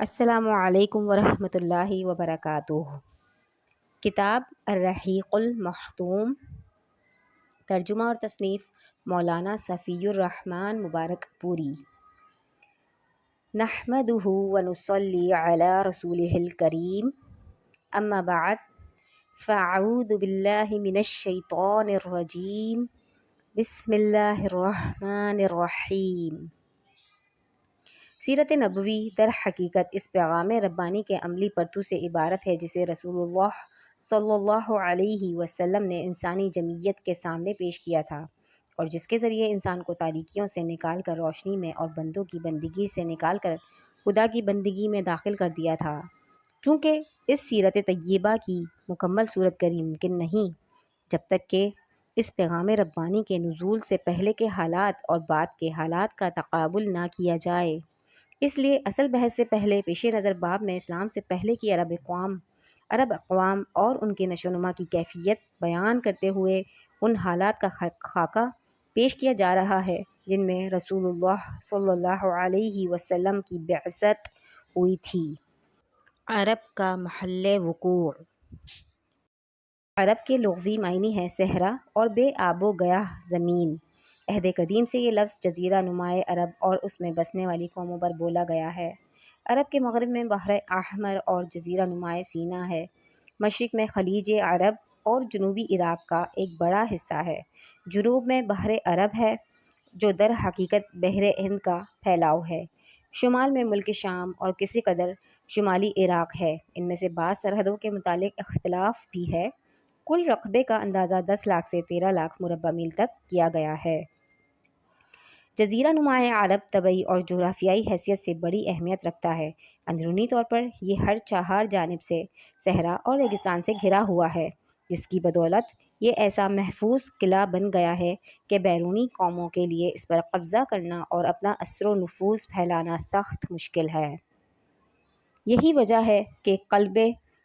السلام علیکم ورحمۃ اللہ وبرکاتہ۔ کتاب الرحیق المختوم، ترجمہ اور تصنیف مولانا صفی الرحمن مبارک پوری۔ نحمدہ ونصلی علی رسولہ الکریم، اما بعد فاعوذ باللہ من الشیطان الرجیم، بسم اللہ الرحمن الرحیم۔ سیرت نبوی در حقیقت اس پیغام ربانی کے عملی پرتو سے عبارت ہے جسے رسول اللہ صلی اللہ علیہ وسلم نے انسانی جمعیت کے سامنے پیش کیا تھا، اور جس کے ذریعے انسان کو تاریکیوں سے نکال کر روشنی میں اور بندوں کی بندگی سے نکال کر خدا کی بندگی میں داخل کر دیا تھا۔ چونکہ اس سیرت طیبہ کی مکمل صورت گری ممکن نہیں جب تک کہ اس پیغام ربانی کے نزول سے پہلے کے حالات اور بعد کے حالات کا تقابل نہ کیا جائے، اس لیے اصل بحث سے پہلے پیش نظر باب میں اسلام سے پہلے کی عرب اقوام اور ان کے نشو و نما کی کیفیت بیان کرتے ہوئے ان حالات کا خاکہ پیش کیا جا رہا ہے جن میں رسول اللہ صلی اللہ علیہ وسلم کی بعثت ہوئی تھی۔ عرب کا محل وقوع۔ عرب کے لغوی معنی ہے صحرا اور بے آب و گیاہ زمین۔ عہد قدیم سے یہ لفظ جزیرہ نمائے عرب اور اس میں بسنے والی قوموں پر بولا گیا ہے۔ عرب کے مغرب میں بحر احمر اور جزیرہ نمائے سینا ہے۔ مشرق میں خلیج عرب اور جنوبی عراق کا ایک بڑا حصہ ہے۔ جنوب میں بحر عرب ہے جو در حقیقت بحر ہند کا پھیلاؤ ہے۔ شمال میں ملک شام اور کسی قدر شمالی عراق ہے۔ ان میں سے بعض سرحدوں کے متعلق اختلاف بھی ہے۔ کل رقبے کا اندازہ 10 لاکھ سے 13 لاکھ مربع میل تک کیا گیا ہے۔ جزیرہ نمائے عرب طبعی اور جغرافیائی حیثیت سے بڑی اہمیت رکھتا ہے۔ اندرونی طور پر یہ ہر چہار جانب سے صحرا اور ریگستان سے گھرا ہوا ہے، جس کی بدولت یہ ایسا محفوظ قلعہ بن گیا ہے کہ بیرونی قوموں کے لیے اس پر قبضہ کرنا اور اپنا اثر و نفوذ پھیلانا سخت مشکل ہے۔ یہی وجہ ہے کہ قلب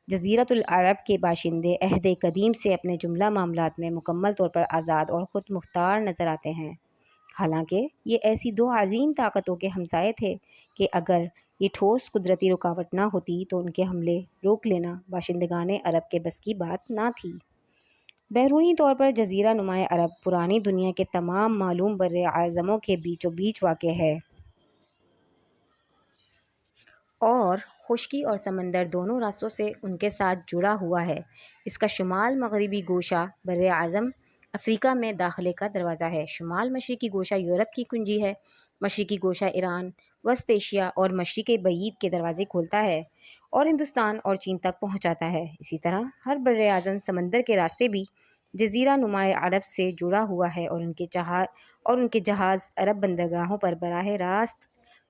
جزیرۃ العرب کے باشندے عہد قدیم سے اپنے جملہ معاملات میں مکمل طور پر آزاد اور خود مختار نظر آتے ہیں، حالانکہ یہ ایسی دو عظیم طاقتوں کے ہمسائے تھے کہ اگر یہ ٹھوس قدرتی رکاوٹ نہ ہوتی تو ان کے حملے روک لینا باشندگان عرب کے بس کی بات نہ تھی۔ بیرونی طور پر جزیرہ نمائے عرب پرانی دنیا کے تمام معلوم بر اعظموں کے بیچوں بیچ واقع ہے اور خشکی اور سمندر دونوں راستوں سے ان کے ساتھ جڑا ہوا ہے۔ اس کا شمال مغربی گوشہ بر اعظم افریقہ میں داخلے کا دروازہ ہے، شمال مشرقی گوشہ یورپ کی کنجی ہے، مشرقی گوشہ ایران، وسط ایشیا اور مشرق بعید کے دروازے کھولتا ہے اور ہندوستان اور چین تک پہنچاتا ہے۔ اسی طرح ہر بر اعظم سمندر کے راستے بھی جزیرہ نمائے عرب سے جڑا ہوا ہے اور ان کے جہاز عرب بندرگاہوں پر براہ راست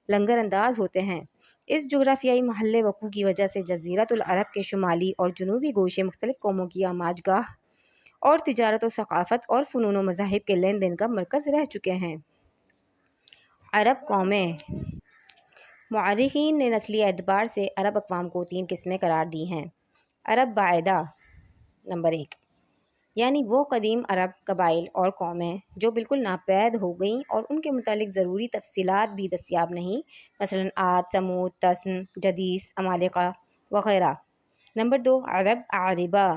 لنگر انداز ہوتے ہیں۔ اس جغرافیائی محل وقوع کی وجہ سے جزیرۃ العرب کے شمالی اور جنوبی گوشے مختلف قوموں کی آماج گاہ اور تجارت و ثقافت اور فنون و مذاہب کے لین دین کا مرکز رہ چکے ہیں۔ عرب قومیں۔ مورخین نے نسلی اعتبار سے عرب اقوام کو 3 قسمیں قرار دی ہیں۔ عرب بعیدہ نمبر 1، یعنی وہ قدیم عرب قبائل اور قومیں جو بالکل ناپید ہو گئیں اور ان کے متعلق ضروری تفصیلات بھی دستیاب نہیں، مثلاً عاد، ثمود، تسم، جدیث، عمالقہ وغیرہ۔ نمبر 2، عرب عاربہ،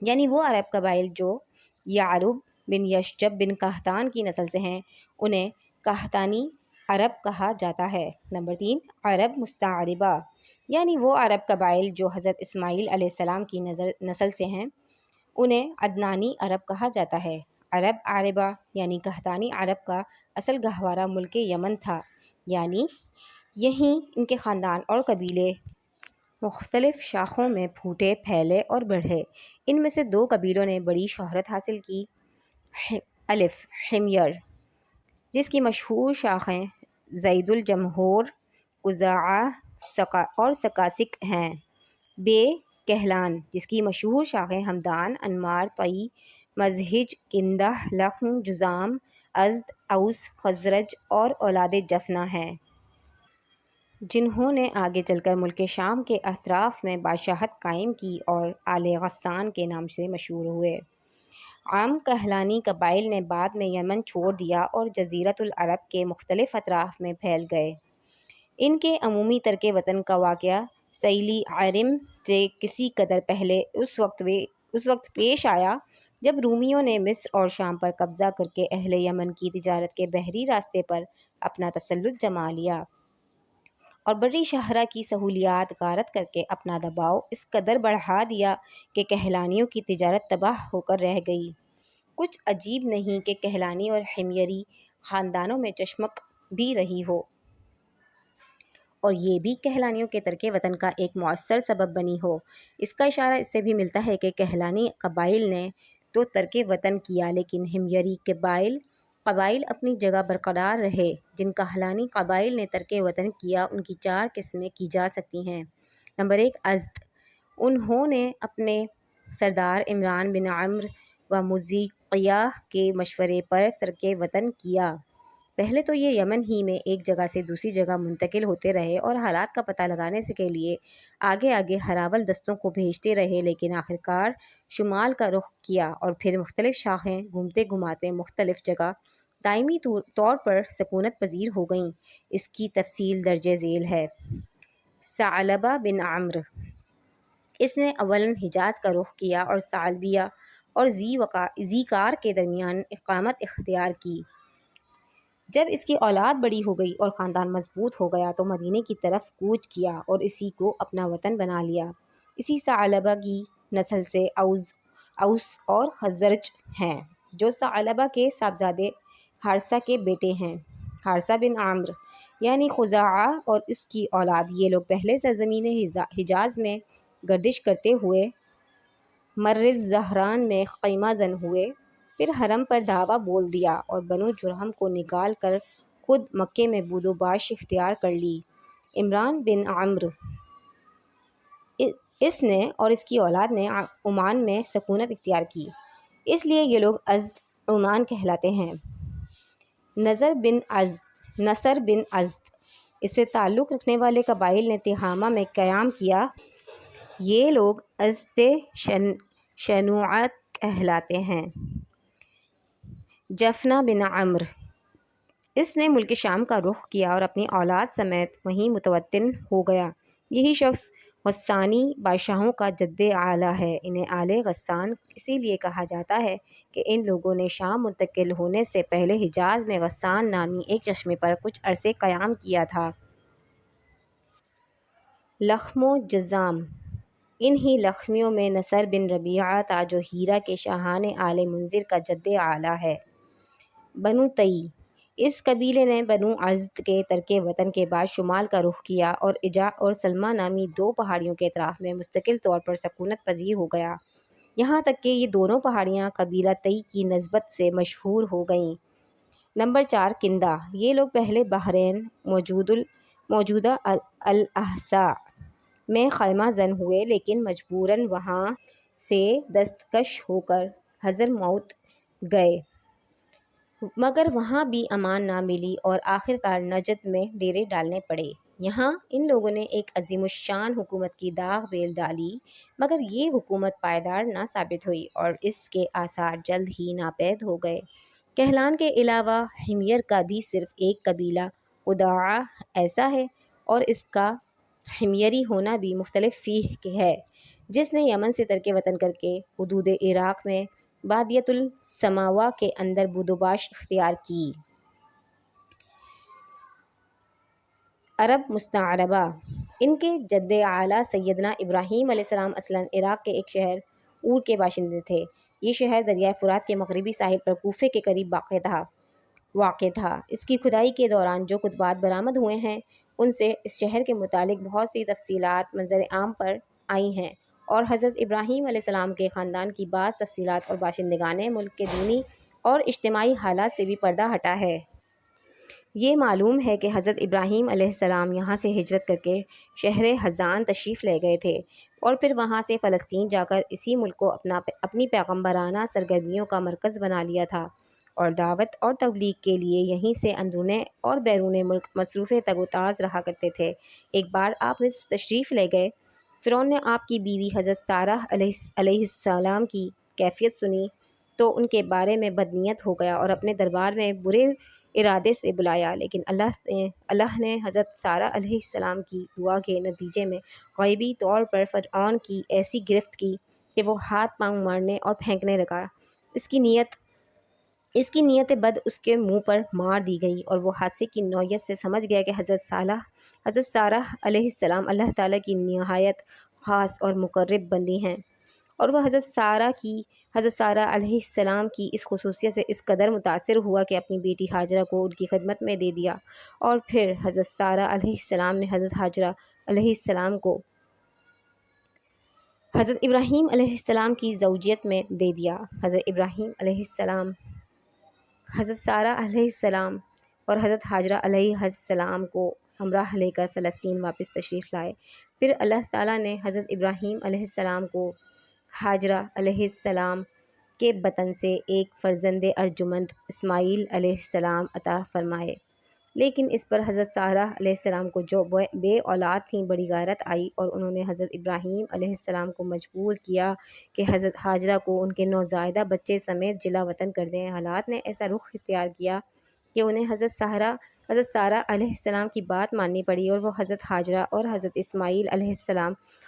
یعنی وہ عرب قبائل جو یعرب بن یشجب بن قحطان کی نسل سے ہیں، انہیں قحطانی عرب کہا جاتا ہے۔ نمبر 3، عرب مستعربہ، یعنی وہ عرب قبائل جو حضرت اسماعیل علیہ السلام کی نسل سے ہیں، انہیں عدنانی عرب کہا جاتا ہے۔ عرب عاربہ یعنی قحطانی عرب کا اصل گہوارہ ملک یمن تھا، یعنی یہیں ان کے خاندان اور قبیلے مختلف شاخوں میں پھوٹے، پھیلے اور بڑھے۔ ان میں سے 2 قبیلوں نے بڑی شہرت حاصل کی۔ الف حمیر، جس کی مشہور شاخیں زید الجمہور، قزاعہ اور سکاسک ہیں۔ بے کہلان، جس کی مشہور شاخیں ہمدان، انمار، طی، مزہج، کندہ، لخم، جذام، ازد، اوس، خزرج اور اولاد جفنہ ہیں، جنہوں نے آگے چل کر ملک شام کے اطراف میں بادشاہت قائم کی اور آل غسان کے نام سے مشہور ہوئے۔ عام کہلانی قبائل نے بعد میں یمن چھوڑ دیا اور جزیرۃ العرب کے مختلف اطراف میں پھیل گئے۔ ان کے عمومی ترک وطن کا واقعہ سیلی عارم سے کسی قدر پہلے اس وقت پیش آیا جب رومیوں نے مصر اور شام پر قبضہ کر کے اہل یمن کی تجارت کے بحری راستے پر اپنا تسلط جما لیا اور بری شاہراہ کی سہولیات غارت کر کے اپنا دباؤ اس قدر بڑھا دیا کہ کہلانیوں کی تجارت تباہ ہو کر رہ گئی۔ کچھ عجیب نہیں کہ کہلانی اور حمیری خاندانوں میں چشمک بھی رہی ہو اور یہ بھی کہلانیوں کے ترک وطن کا ایک مؤثر سبب بنی ہو۔ اس کا اشارہ اس سے بھی ملتا ہے کہ کہلانی قبائل نے تو ترک وطن کیا لیکن حمیری قبائل اپنی جگہ برقرار رہے۔ جن کہلانی قبائل نے ترک وطن کیا ان کی 4 قسمیں کی جا سکتی ہیں۔ نمبر 1 ازد، انہوں نے اپنے سردار عمران بن عمرو و مزیقیہ کے مشورے پر ترک وطن کیا۔ پہلے تو یہ یمن ہی میں ایک جگہ سے دوسری جگہ منتقل ہوتے رہے اور حالات کا پتہ لگانے کے لیے آگے ہراول دستوں کو بھیجتے رہے، لیکن آخرکار شمال کا رخ کیا اور پھر مختلف شاخیں گھومتے گھماتے مختلف جگہ دائمی طور پر سکونت پذیر ہو گئیں۔ اس کی تفصیل درج ذیل ہے۔ ثعلبہ بن عمرو، اس نے اولاً حجاز کا رخ کیا اور ثعلبیہ اور ذیقار کے درمیان اقامت اختیار کی۔ جب اس کی اولاد بڑی ہو گئی اور خاندان مضبوط ہو گیا تو مدینے کی طرف کوچ کیا اور اسی کو اپنا وطن بنا لیا۔ اسی ثعلبہ کی نسل سے اوس اور خزرج ہیں جو ثعلبہ کے صاحبزادے حارثہ کے بیٹے ہیں۔ حارثہ بن عمرو یعنی خزاعہ اور اس کی اولاد، یہ لوگ پہلے سرزمین حجاز میں گردش کرتے ہوئے مر الزہران میں خیمہ زن ہوئے، پھر حرم پر دعویٰ بول دیا اور بنو جرہم کو نکال کر خود مکے میں بود و باش اختیار کر لی۔ عمران بن عمرو اس نے اور اس کی اولاد نے عمان میں سکونت اختیار کی، اس لیے یہ لوگ ازد عمان کہلاتے ہیں۔ نصر بن ازد، اس سے تعلق رکھنے والے قبائل نے تہامہ میں قیام کیا، یہ لوگ ازد شنوءہ کہلاتے ہیں۔ جفنہ بن عمرو، اس نے ملک شام کا رخ کیا اور اپنی اولاد سمیت وہیں متوطن ہو گیا۔ یہی شخص غسانی بادشاہوں کا جد اعلیٰ ہے۔ انہیں آل غسان اسی لیے کہا جاتا ہے کہ ان لوگوں نے شام منتقل ہونے سے پہلے حجاز میں غسان نامی ایک چشمے پر کچھ عرصے قیام کیا تھا۔ لخم و جذام، انہی لخمیوں میں نصر بن ربیعہ تھا جو ہیرا کے شاہان آل منذر کا جد اعلیٰ ہے۔ بنو تئی، اس قبیلے نے بنو ازد کے ترک وطن کے بعد شمال کا رخ کیا اور عجا اور سلمہ نامی 2 پہاڑیوں کے اطراف میں مستقل طور پر سکونت پذیر ہو گیا، یہاں تک کہ یہ دونوں پہاڑیاں قبیلہ تئی کی نسبت سے مشہور ہو گئیں۔ نمبر 4 کندہ، یہ لوگ پہلے بحرین موجودہ الاحساء میں خیمہ زن ہوئے لیکن مجبوراً وہاں سے دستکش ہو کر حضرموت گئے، مگر وہاں بھی امان نہ ملی اور آخرکار نجد میں ڈیرے ڈالنے پڑے۔ یہاں ان لوگوں نے ایک عظیم الشان حکومت کی داغ بیل ڈالی، مگر یہ حکومت پائیدار نہ ثابت ہوئی اور اس کے آثار جلد ہی ناپید ہو گئے۔ کہلان کے علاوہ حمیر کا بھی صرف ایک قبیلہ خداعہ ایسا ہے اور اس کا حمیری ہونا بھی مختلف فیہ ہے، جس نے یمن سے ترک وطن کر کے حدود عراق میں بادیۃ السماوہ کے اندر بود و باش اختیار کی۔ عرب مستعربہ، ان کے جد اعلیٰ سیدنا ابراہیم علیہ السلام اصلاً عراق کے ایک شہر اور کے باشندے تھے۔ یہ شہر دریائے فرات کے مغربی ساحل پر کوفے کے قریب واقع تھا۔ اس کی کھدائی کے دوران جو کتبات برآمد ہوئے ہیں ان سے اس شہر کے متعلق بہت سی تفصیلات منظر عام پر آئی ہیں اور حضرت ابراہیم علیہ السلام کے خاندان کی بعض تفصیلات اور باشندگان ملک کے دینی اور اجتماعی حالات سے بھی پردہ ہٹا ہے۔ یہ معلوم ہے کہ حضرت ابراہیم علیہ السلام یہاں سے ہجرت کر کے شہر حزان تشریف لے گئے تھے اور پھر وہاں سے فلسطین جا کر اسی ملک کو اپنی پیغمبرانہ سرگرمیوں کا مرکز بنا لیا تھا اور دعوت اور تبلیغ کے لیے یہیں سے اندرون اور بیرون ملک مصروف تگ و تاز رہا کرتے تھے۔ ایک بار آپ مصر تشریف لے گئے، فرعون نے آپ کی بیوی حضرت سارہ علیہ السلام کی کیفیت سنی تو ان کے بارے میں بدنیت ہو گیا اور اپنے دربار میں برے ارادے سے بلایا، لیکن اللہ نے حضرت سارہ علیہ السلام کی دعا کے نتیجے میں غیبی طور پر فرعون کی ایسی گرفت کی کہ وہ ہاتھ پاؤں مارنے اور پھینکنے لگا۔ اس کی نیت بد اس کے منہ پر مار دی گئی، اور وہ حادثے کی نوعیت سے سمجھ گیا کہ حضرت سارہ علیہ السلام اللہ تعالیٰ کی نہایت خاص اور مقرب بندی ہیں، اور وہ حضرت سارہ علیہ السلام کی اس خصوصیت سے اس قدر متاثر ہوا کہ اپنی بیٹی ہاجرہ کو ان کی خدمت میں دے دیا، اور پھر حضرت سارہ علیہ السلام نے حضرت ہاجرہ علیہ السلام کو حضرت ابراہیم علیہ السلام کی زوجیت میں دے دیا۔ حضرت ابراہیم علیہ السلام، حضرت سارہ علیہ السلام اور حضرت ہاجرہ علیہ السلام کو ہمراہ لے کر فلسطین واپس تشریف لائے۔ پھر اللہ تعالیٰ نے حضرت ابراہیم علیہ السلام کو ہاجرہ علیہ السلام کے بطن سے ایک فرزند ارجمند اسماعیل علیہ السلام عطا فرمائے، لیکن اس پر حضرت سارہ علیہ السلام کو جو بے اولاد تھیں بڑی غیرت آئی، اور انہوں نے حضرت ابراہیم علیہ السلام کو مجبور کیا کہ حضرت ہاجرہ کو ان کے نوزائیدہ بچے سمیت جلا وطن کر دیں۔ حالات نے ایسا رخ اختیار کیا کہ انہیں حضرت سارہ علیہ السلام کی بات ماننی پڑی، اور وہ حضرت ہاجرہ اور حضرت اسماعیل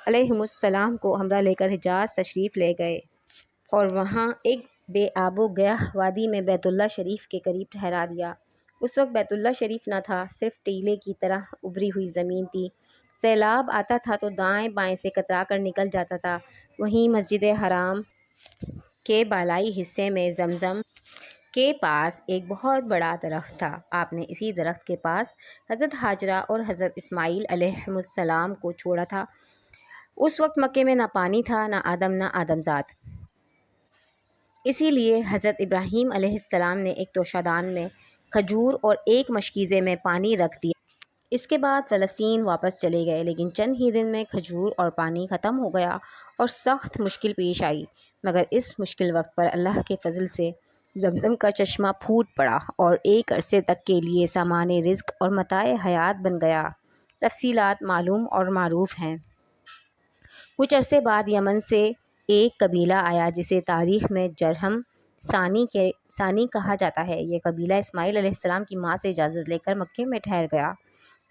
علیہم السلام کو ہمراہ لے کر حجاز تشریف لے گئے، اور وہاں ایک بے آب و گیاہ وادی میں بیت اللہ شریف کے قریب ٹھہرا دیا۔ اس وقت بیت اللہ شریف نہ تھا، صرف ٹیلے کی طرح ابری ہوئی زمین تھی۔ سیلاب آتا تھا تو دائیں بائیں سے کترا کر نکل جاتا تھا۔ وہیں مسجد حرام کے بالائی حصے میں زمزم کے پاس ایک بہت بڑا درخت تھا۔ آپ نے اسی درخت کے پاس حضرت ہاجرہ اور حضرت اسماعیل علیہم السلام کو چھوڑا تھا۔ اس وقت مکے میں نہ پانی تھا، نہ آدمزاد، اسی لیے حضرت ابراہیم علیہ السلام نے ایک توشادان میں کھجور اور ایک مشکیزے میں پانی رکھ دیا۔ اس کے بعد فلسطین واپس چلے گئے، لیکن چند ہی دن میں کھجور اور پانی ختم ہو گیا اور سخت مشکل پیش آئی، مگر اس مشکل وقت پر اللہ کے فضل سے زمزم کا چشمہ پھوٹ پڑا اور ایک عرصے تک کے لیے سامان رزق اور متاع حیات بن گیا۔ تفصیلات معلوم اور معروف ہیں۔ کچھ عرصے بعد یمن سے ایک قبیلہ آیا جسے تاریخ میں جرہم ثانی کہا جاتا ہے۔ یہ قبیلہ اسماعیل علیہ السلام کی ماں سے اجازت لے کر مکے میں ٹھہر گیا۔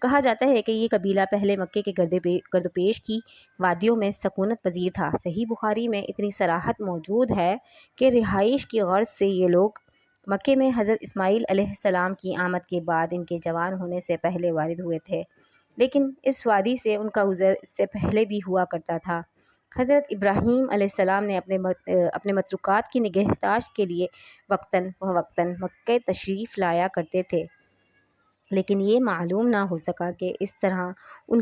کہا جاتا ہے کہ یہ قبیلہ پہلے مکے کے گرد و پیش کی وادیوں میں سکونت پذیر تھا۔ صحیح بخاری میں اتنی صراحت موجود ہے کہ رہائش کی غرض سے یہ لوگ مکے میں حضرت اسماعیل علیہ السلام کی آمد کے بعد ان کے جوان ہونے سے پہلے وارد ہوئے تھے، لیکن اس وادی سے ان کا گزر اس سے پہلے بھی ہوا کرتا تھا۔ حضرت ابراہیم علیہ السلام نے اپنے متروکات کی نگہداشت کے لیے وقتاً فوقتاً مکہ تشریف لایا کرتے تھے، لیکن یہ معلوم نہ ہو سکا کہ اس طرح ان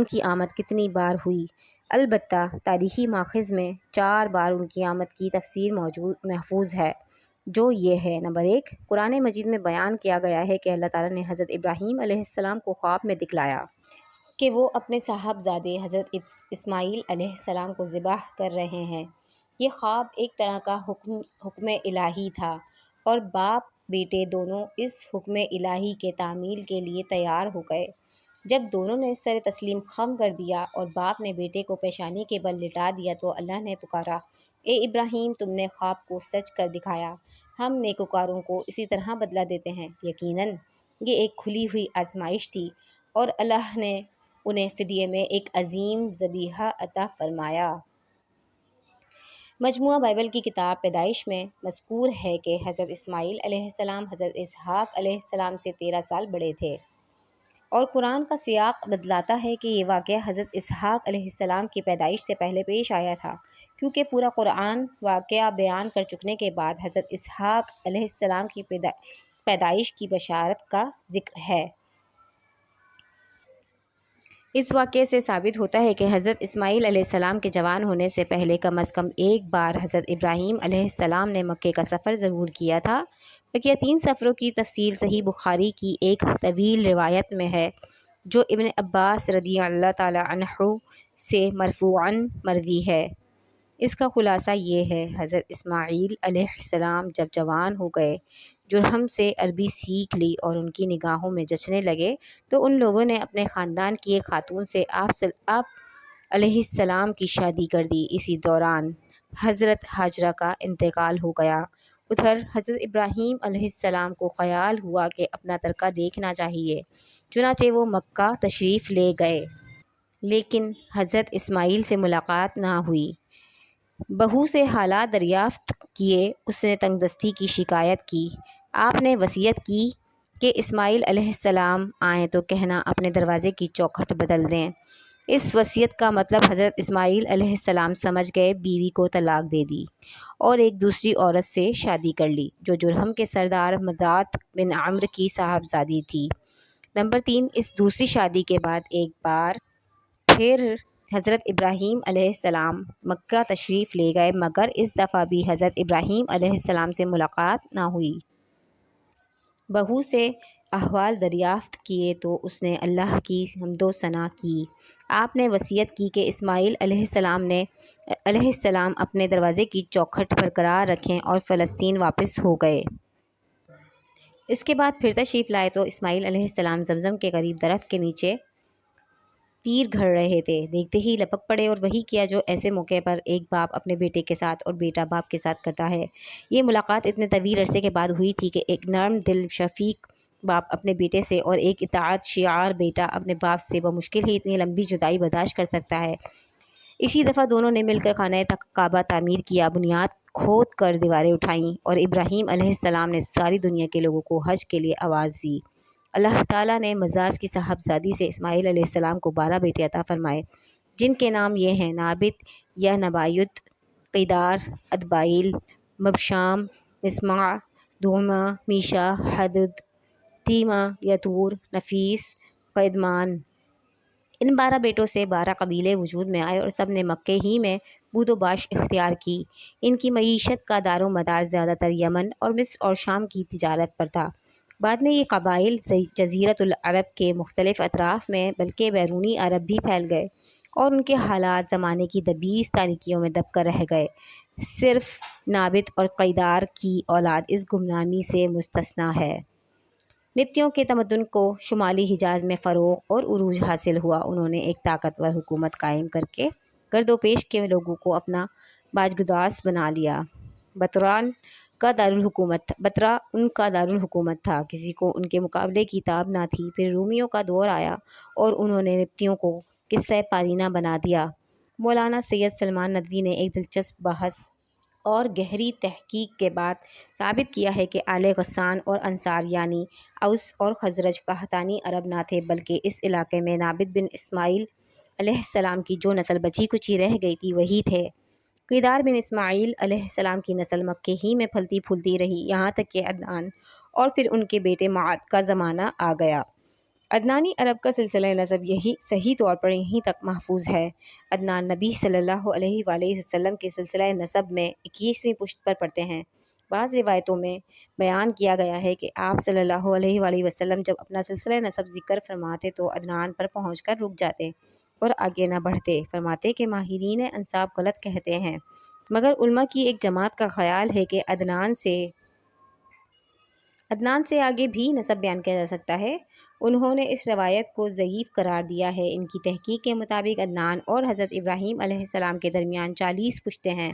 کی آمد کتنی بار ہوئی۔ البتہ تاریخی ماخذ میں 4 بار ان کی آمد کی تفسیر محفوظ ہے، جو یہ ہے: نمبر 1، قرآن مجید میں بیان کیا گیا ہے کہ اللہ تعالیٰ نے حضرت ابراہیم علیہ السلام کو خواب میں دکھلایا کہ وہ اپنے صاحبزادے حضرت اسماعیل علیہ السلام کو ذبح کر رہے ہیں۔ یہ خواب ایک طرح کا حکم الہی تھا، اور باپ بیٹے دونوں اس حکم الہی کے تعمیل کے لیے تیار ہو گئے۔ جب دونوں نے سر تسلیم خم کر دیا اور باپ نے بیٹے کو پیشانی کے بل لٹا دیا تو اللہ نے پکارا: اے ابراہیم، تم نے خواب کو سچ کر دکھایا، ہم نیکوکاروں کو اسی طرح بدلہ دیتے ہیں۔ یقیناً یہ ایک کھلی ہوئی آزمائش تھی، اور اللہ نے انہیں فدیے میں ایک عظیم ذبیحہ عطا فرمایا۔ مجموعہ بائبل کی کتاب پیدائش میں مذکور ہے کہ حضرت اسماعیل علیہ السلام حضرت اسحاق علیہ السلام سے 13 سال بڑے تھے، اور قرآن کا سیاق بتلاتا ہے کہ یہ واقعہ حضرت اسحاق علیہ السلام کی پیدائش سے پہلے پیش آیا تھا، کیونکہ پورا قرآن واقعہ بیان کر چکنے کے بعد حضرت اسحاق علیہ السلام کی پیدائش کی بشارت کا ذکر ہے۔ اس واقعے سے ثابت ہوتا ہے کہ حضرت اسماعیل علیہ السلام کے جوان ہونے سے پہلے کم از کم ایک بار حضرت ابراہیم علیہ السلام نے مکے کا سفر ضرور کیا تھا۔ بقیہ 3 سفروں کی تفصیل صحیح بخاری کی ایک طویل روایت میں ہے، جو ابن عباس رضی اللہ تعالی عنہ سے مرفوعاً مروی ہے۔ اس کا خلاصہ یہ ہے: حضرت اسماعیل علیہ السلام جب جوان ہو گئے، جرہم سے عربی سیکھ لی اور ان کی نگاہوں میں جچنے لگے، تو ان لوگوں نے اپنے خاندان کی ایک خاتون سے آپ علیہ السلام کی شادی کر دی۔ اسی دوران حضرت ہاجرہ کا انتقال ہو گیا۔ ادھر حضرت ابراہیم علیہ السلام کو خیال ہوا کہ اپنا ترکہ دیکھنا چاہیے، چنانچہ وہ مکہ تشریف لے گئے، لیکن حضرت اسماعیل سے ملاقات نہ ہوئی۔ بہو سے حالات دریافت کیے، اس نے تنگ دستی کی شکایت کی۔ آپ نے وصیت کی کہ اسماعیل علیہ السلام آئیں تو کہنا اپنے دروازے کی چوکھٹ بدل دیں۔ اس وصیت کا مطلب حضرت اسماعیل علیہ السلام سمجھ گئے، بیوی کو طلاق دے دی اور ایک دوسری عورت سے شادی کر لی جو جرہم کے سردار مدات بن عمرو کی صاحبزادی تھی۔ نمبر 3، اس دوسری شادی کے بعد ایک بار پھر حضرت ابراہیم علیہ السلام مکہ تشریف لے گئے، مگر اس دفعہ بھی حضرت ابراہیم علیہ السلام سے ملاقات نہ ہوئی۔ بہو سے احوال دریافت کیے تو اس نے اللہ کی حمد و ثنا کی۔ آپ نے وصیت کی کہ اسماعیل علیہ السلام اپنے دروازے کی چوکھٹ برقرار رکھیں اور فلسطین واپس ہو گئے۔ اس کے بعد پھر تشریف لائے تو اسماعیل علیہ السلام زمزم کے قریب درخت کے نیچے تیر گھڑ رہے تھے، دیکھتے ہی لپک پڑے اور وہی کیا جو ایسے موقع پر ایک باپ اپنے بیٹے کے ساتھ اور بیٹا باپ کے ساتھ کرتا ہے۔ یہ ملاقات اتنے طویل عرصے کے بعد ہوئی تھی کہ ایک نرم دل شفیق باپ اپنے بیٹے سے اور ایک اطاعت شعار بیٹا اپنے باپ سے بمشکل ہی اتنی لمبی جدائی برداشت کر سکتا ہے۔ اسی دفعہ دونوں نے مل کر خانہ کعبہ تعمیر کیا، بنیاد کھود کر دیواریں اٹھائیں اور ابراہیم علیہ السلام نے ساری دنیا کے لوگوں کو حج کے لیے آواز دی۔ اللہ تعالیٰ نے مزاج کی صاحبزادی سے اسماعیل علیہ السلام کو 12 بیٹے عطا فرمائے، جن کے نام یہ ہیں: نابت یا نبایت، قیدار، ادبائیل، مبشام، مسمع، دھوما، میشا، حدد، تیمہ، یتور، نفیس، قیدمان۔ ان 12 بیٹوں سے 12 قبیلے وجود میں آئے اور سب نے مکے ہی میں بود و باش اختیار کی۔ ان کی معیشت کا دار و مدار زیادہ تر یمن اور مصر اور شام کی تجارت پر تھا۔ بعد میں یہ قبائل جزیرۃ العرب کے مختلف اطراف میں بلکہ بیرونی عرب بھی پھیل گئے اور ان کے حالات زمانے کی 20 تاریکیوں میں دب کر رہ گئے۔ صرف نابت اور قیدار کی اولاد اس گمنامی سے مستثنیٰ ہے۔ نبطیوں کے تمدن کو شمالی حجاز میں فروغ اور عروج حاصل ہوا۔ انہوں نے ایک طاقتور حکومت قائم کر کے گرد و پیش کے لوگوں کو اپنا باجگداس بنا لیا۔ بطرا ان کا دارالحکومت تھا، کسی کو ان کے مقابلے کی تاب نہ تھی۔ پھر رومیوں کا دور آیا اور انہوں نے نبطیوں کو قصہ پارینہ بنا دیا۔ مولانا سید سلمان ندوی نے ایک دلچسپ بحث اور گہری تحقیق کے بعد ثابت کیا ہے کہ آل غسان اور انصار یعنی اوس اور خزرج قحطانی عرب نہ تھے، بلکہ اس علاقے میں نابت بن اسماعیل علیہ السلام کی جو نسل بچی کچی رہ گئی تھی وہی تھے۔ قیدار بن اسماعیل علیہ السلام کی نسل مکے ہی میں پھلتی پھولتی رہی، یہاں تک کہ عدنان اور پھر ان کے بیٹے معد کا زمانہ آ گیا۔ عدنانی عرب کا سلسلہ نسب یہی صحیح طور پر یہیں تک محفوظ ہے۔ عدنان نبی صلی اللہ علیہ وآلہ وسلم کے سلسلہ نسب میں 21ویں پشت پر پڑتے ہیں۔ بعض روایتوں میں بیان کیا گیا ہے کہ آپ صلی اللہ علیہ وآلہ وسلم جب اپنا سلسلہ نسب ذکر فرماتے تو عدنان پر پہنچ کر رک جاتے اور آگے نہ بڑھتے۔ فرماتے کہ ماہرین انساب غلط کہتے ہیں، مگر علماء کی ایک جماعت کا خیال ہے کہ عدنان سے آگے بھی نسب بیان کیا جا سکتا ہے۔ انہوں نے اس روایت کو ضعیف قرار دیا ہے۔ ان کی تحقیق کے مطابق عدنان اور حضرت ابراہیم علیہ السلام کے درمیان 40 پشتیں ہیں۔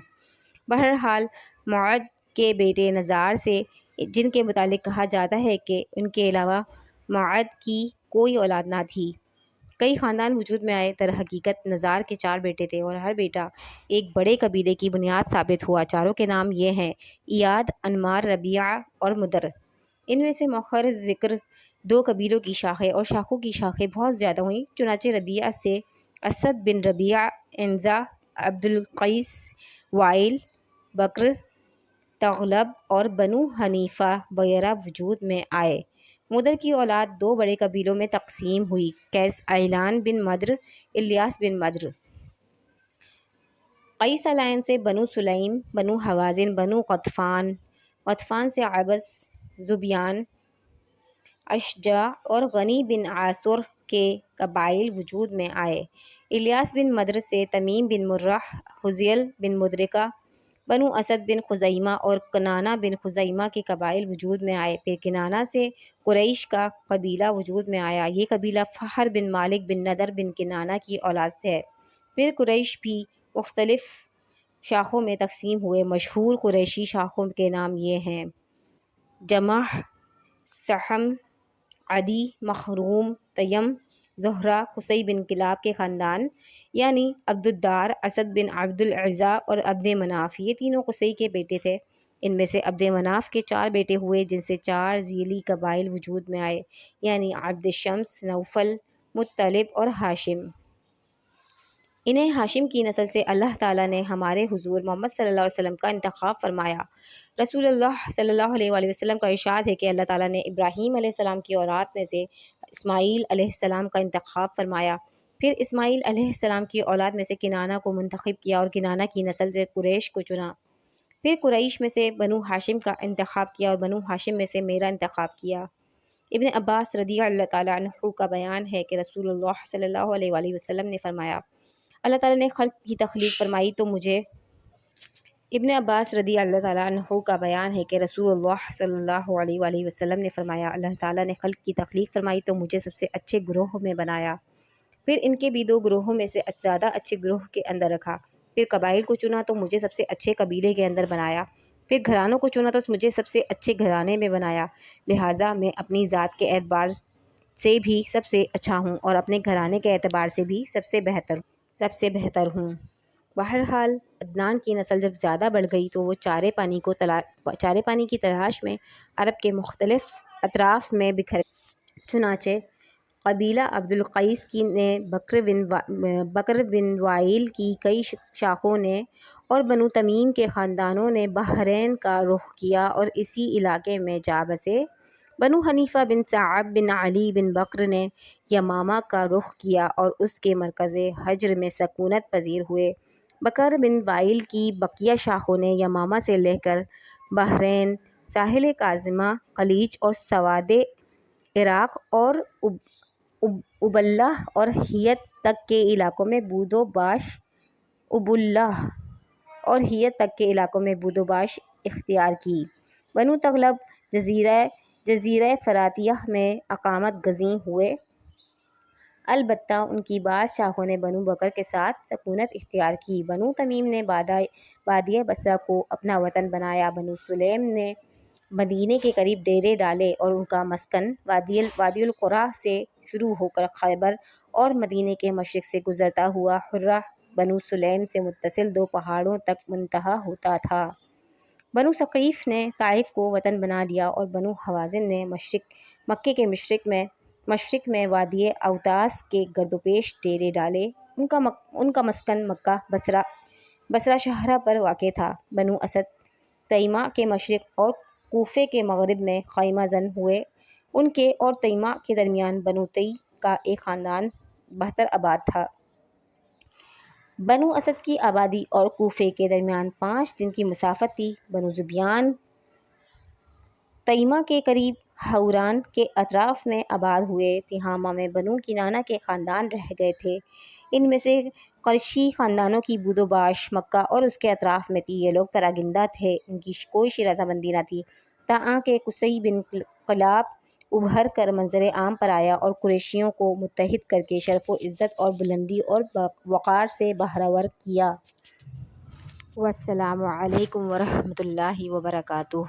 بہرحال معد کے بیٹے نزار سے، جن کے متعلق کہا جاتا ہے کہ ان کے علاوہ معد کی کوئی اولاد نہ تھی، کئی خاندان وجود میں آئے۔ در حقیقت نزار کے 4 بیٹے تھے اور ہر بیٹا ایک بڑے قبیلے کی بنیاد ثابت ہوا۔ چاروں کے نام یہ ہیں: ایاد، انمار، ربیعہ اور مدر۔ ان میں سے مؤخر ذکر 2 قبیلوں کی شاخیں اور شاخوں کی شاخیں بہت زیادہ ہوئیں، چنانچہ ربیعہ سے اسد بن ربیعہ، عنزہ، عبدالقیس، وائل، بکر، تغلب اور بنو حنیفہ وغیرہ وجود میں آئے۔ مدر کی اولاد 2 بڑے قبیلوں میں تقسیم ہوئی: قیس عیلان بن مدر، الیاس بن مدر۔ قیس عیلان سے بنو سلیم، بنو حوازن، بنو غطفان سے عبس، ذبیان، اشجع اور غنی بن عاصر کے قبائل وجود میں آئے۔ الیاس بن مدر سے تمیم بن مرہ، حزیل بن مدرکہ، بنو اسد بن خزیمہ اور کنانہ بن خزیمہ کے قبائل وجود میں آئے۔ پھر کنانہ سے قریش کا قبیلہ وجود میں آیا۔ یہ قبیلہ فہر بن مالک بن نضر بن کنانہ کی اولاد ہے۔ پھر قریش بھی مختلف شاخوں میں تقسیم ہوئے۔ مشہور قریشی شاخوں کے نام یہ ہیں: جمح، سہم، عدی، مخروم، تیم، زہرہ۔ قصی بن کلاب کے خاندان یعنی عبد الدار، اسد بن عبد العزیٰ اور عبد مناف، یہ تینوں قصی کے بیٹے تھے۔ ان میں سے عبد مناف کے 4 بیٹے ہوئے، جن سے 4 ذیلی قبائل وجود میں آئے، یعنی عبد شمس، نوفل، مطلب اور ہاشم۔ انہیں ہاشم کی نسل سے اللہ تعالیٰ نے ہمارے حضور محمد صلی اللہ علیہ وسلم کا انتخاب فرمایا۔ رسول اللہ صلی اللہ علیہ وآلہ وسلم کا ارشاد ہے کہ اللہ تعالیٰ نے ابراہیم علیہ السلام کی اولاد میں سے اسماعیل علیہ السلام کا انتخاب فرمایا، پھر اسماعیل علیہ السلام کی اولاد میں سے کنانہ کو منتخب کیا اور کنانہ کی نسل سے قریش کو چنا، پھر قریش میں سے بنو ہاشم کا انتخاب کیا اور بنو ہاشم میں سے میرا انتخاب کیا۔ ابن عباس رضی اللہ تعالیٰ عنہ کا بیان ہے کہ رسول اللہ صلی اللہ علیہ وآلہ وسلم نے فرمایا، اللہ تعالیٰ نے خلق کی تخلیق فرمائی تو مجھے ابن عباس رضی اللہ تعالیٰ عنہ کا بیان ہے کہ رسول اللہ صلی اللہ علیہ وآلہ وسلم نے فرمایا، اللہ تعالیٰ نے خلق کی تخلیق فرمائی تو مجھے سب سے اچھے گروہ میں بنایا، پھر ان کے بھی 2 گروہوں میں سے زیادہ اچھے گروہ کے اندر رکھا، پھر قبائل کو چنا تو مجھے سب سے اچھے قبیلے کے اندر بنایا، پھر گھرانوں کو چنا تو مجھے سب سے اچھے گھرانے میں بنایا، لہٰذا میں اپنی ذات کے اعتبار سے بھی سب سے اچھا ہوں اور اپنے گھرانے کے اعتبار سے بھی سب سے بہتر ہوں۔ بہرحال عدنان کی نسل جب زیادہ بڑھ گئی تو وہ چارے پانی کی تلاش میں عرب کے مختلف اطراف میں بکھر گئے۔ چنانچہ قبیلہ عبد القیس کی نے بکر بن وائل کی کئی شاخوں نے اور بنو تمیم کے خاندانوں نے بحرین کا رخ کیا اور اسی علاقے میں جا بسے۔ بنو حنیفہ بن صعب بن علی بن بکر نے یمامہ کا رخ کیا اور اس کے مرکز حجر میں سکونت پذیر ہوئے۔ بکر بن وائل کی بقیہ شاخوں نے یمامہ سے لے کر بحرین، ساحل کاظمہ، خلیج اور سواد عراق اور ابلہ اور حیت تک کے علاقوں میں بود و باش اختیار کی۔ بنو تغلب جزیرہ فراتیہ میں اقامت گزین ہوئے، البتہ ان کی بعض شاخوں نے بنو بکر کے ساتھ سکونت اختیار کی۔ بنو تمیم نے وادی بصرہ کو اپنا وطن بنایا۔ بنو سلیم نے مدینے کے قریب ڈیرے ڈالے اور ان کا مسکن وادی القریٰ سے شروع ہو کر خیبر اور مدینے کے مشرق سے گزرتا ہوا حرہ بنو سلیم سے متصل 2 پہاڑوں تک منتہی ہوتا تھا۔ بنو ثقیف نے طائف کو وطن بنا لیا اور بنو حوازن نے مکے کے مشرق میں وادی اوتاس کے گردوپیش ڈیرے ڈالے۔ ان کا مسکن مکہ بصرہ شہرہ پر واقع تھا۔ بنو اسد تیمہ کے مشرق اور کوفے کے مغرب میں خیمہ زن ہوئے۔ ان کے اور تیمہ کے درمیان بنو تی کا ایک خاندان 72 آباد تھا۔ بنو اسد کی آبادی اور کوفے کے درمیان 5 دن کی مسافت تھی۔ بنو ذبیان تیمہ کے قریب حوران کے اطراف میں آباد ہوئے۔ تہامہ میں بنو کنانہ کے خاندان رہ گئے تھے۔ ان میں سے قرشی خاندانوں کی بود و باش مکہ اور اس کے اطراف میں تھی۔ یہ لوگ پراگندہ تھے، ان کی کوئی شیرازہ بندی نہ تھی، تاکہ قصی بن کلاب ابھر کر منظر عام پر آیا اور قریشیوں کو متحد کر کے شرف و عزت اور بلندی اور وقار سے بہرور کیا۔ والسلام علیکم ورحمۃ اللہ وبرکاتہ۔